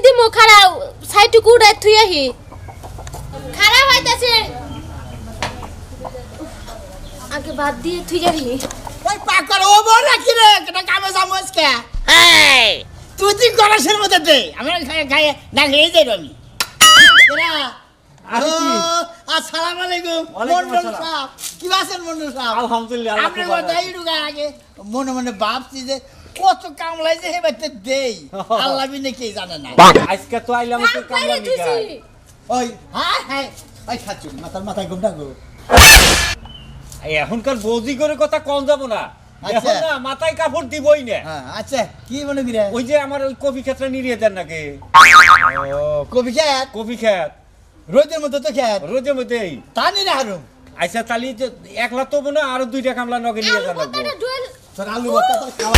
দিমু খাড়া সাইটুকু উড়াই থুই আহি খাড়া হইতাছে আগে বাদ দিয়ে থুই আহি ওই পাকর ও বড় কি রে কেন কামে যামস কে এই তুই দিন গরাসের মধ্যে দে আমরা খাই না খেয়ে যাই আমি এরা আরে কি আসসালামু আলাইকুম মন্ডল সাহেব কি আছেন মন্ডল সাহেব আলহামদুলিল্লাহ আপনি কথাই ঢুকার আগে মনে মনে ভাবছি যে কত কামলাইছে হে বাইতে দেই আল্লাহ বিনে কে জানে না আজকে তো আইলাম তো কামলা নিগা ওই হ্যাঁ হ্যাঁ ওই খাচ্ছি মাথায় ঘুমটা গো এখনকার বৌদি করে কথা কম যাব না আচ্ছা। এখন না মাথায় কাপড় দিবই না হ্যাঁ আচ্ছা কি মনে বিরে ওই যে আমার ওই কফি ক্ষেত্রে নিয়ে দেন নাকি ও কবি খেত কফি ক্ষেত রোদের মতো তো খেত রোজে মধ্যেই তা নিয়ে হারুম আচ্ছা তালি একলা তো না আরো দুইটা কামলা নগে নিয়ে যান লাগবো তোর আলু ভর্তা তোর খাওয়া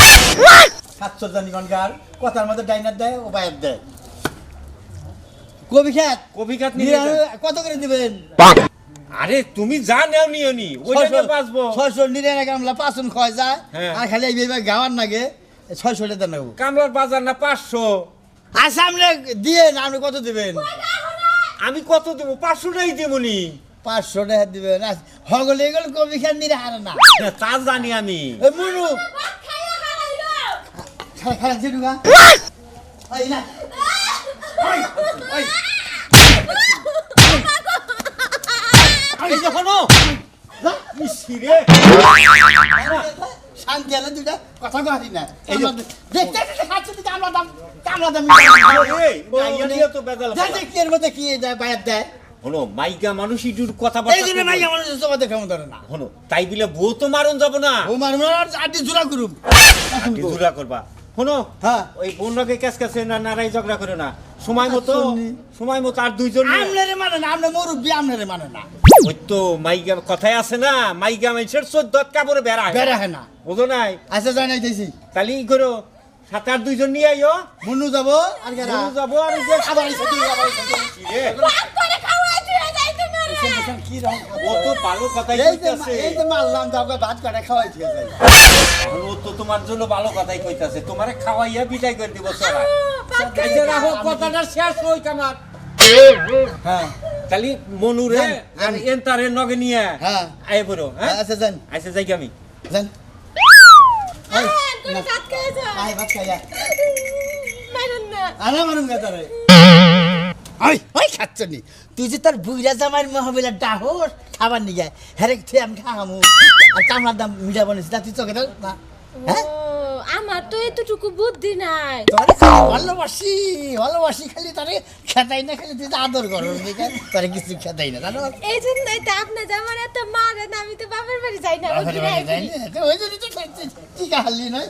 খাচ্ছ জানি গনকার কথার মধ্যে ডাইনার দেয় ও বাইর দেয় কবি খেত কফি ক্ষেত নিয়ে যান। কত করে দিবেন আরে তুমি যা নেও নিও নি ওইটা বাঁচবো 600 নিরে কামলা পাঁচন খয় যায় হ্যাঁ। আর খালি এইভাবে গাওয়ার নাগে 600 টাকা নেব কামলার বাজার না 500 আচ্ছা আপনি দিয়ে না আপনি কত দিবেন আমি কত দেবো 500 টাই দেবো নি 500 টাকা দিবেন হগলে এগুলো কবি খেত নিরে হারে না তা জানি আমি এ মুনু খারা জিরুগা এই না ওই ওই এই যে হনো ইসিরে শান্তি আলো দুইটা কথা কহারি না এই দেখতে দেখতে খাচ্ছ দিতে কামলা দাম এই মাইয়া নিয়ে তো বেজাল দেখতে কি এর মধ্যে কি দেয় বাইর দেয় হনো মাইকা মানুষ ইটুর কথা এই জন্য ভাই আমার জমা দেখে মতো না হনো তাই বলে বউ তো মারণ যাব না ও মারমার আটি জোড়া করুম জুরা করবা হনো হ্যাঁ ওই বোনকে কাছে না নারাই ঝগড়া করে না সময় মতো আর দুইজন নিয়ে- আমনারে মানে না আমনে মুরব্বি আমনারে মানে না ওই তো মাইকা কথায় আছে না মাইকা মানুষের 14 কাপড়ে বেড়া বেড়া হয় না বুঝো নাই আচ্ছা জানাই নাই দিছি তাহলে ই করো 7-8 দুইজন নিয়ে আইও মুন্নু যাব আর কেরা বউ যাবো আর এই যে আবার সাথে আবার রে, কি রকম ও তো ভালো কথাই এই যে কইতাছে এই যে মারলাম দাও ভাত কাটা খাওয়াই ঠিক আছে এখন ও তো তোমার জন্য ভালো কথাই কইতাছে তোমারে খাওয়াইয়া বিদায় করে দিব সারা এই যে রাখো কথাটা শেষ হই আমার হ্যাঁ খালি মনুরে জান, আর জান। এন্তারে নগে নিয়ে হ্যাঁ আই বড় হ্যাঁ আচ্ছা যান আইসা যাই আমি যান আই ভাত খাইয়া আনা মারুম গা তারে ওই ওই খাচ্ছনি তুই যে তোর বুইরা জামাইর মহাবিলা ডাহর খাবার নিয়ে যায় হেরেক থেকে আমি খাওয়ামু আর কামলার দাম মিঠা বানিয়েছি তা তুই চোখে দাও না হ্যাঁ আমার তো এতটুকু বুদ্ধি নাই তোরে ভালোবাসি খালি তারে খেতাই না খালি তুই তো আদর করো দেখে তোরে কিছু খেতাই না জানো এই জন্যই তো আপনার জামার এত মারেন আমি তো বাপের বাড়ি যাই না ওই জন্যই তো কি কাহালি নয়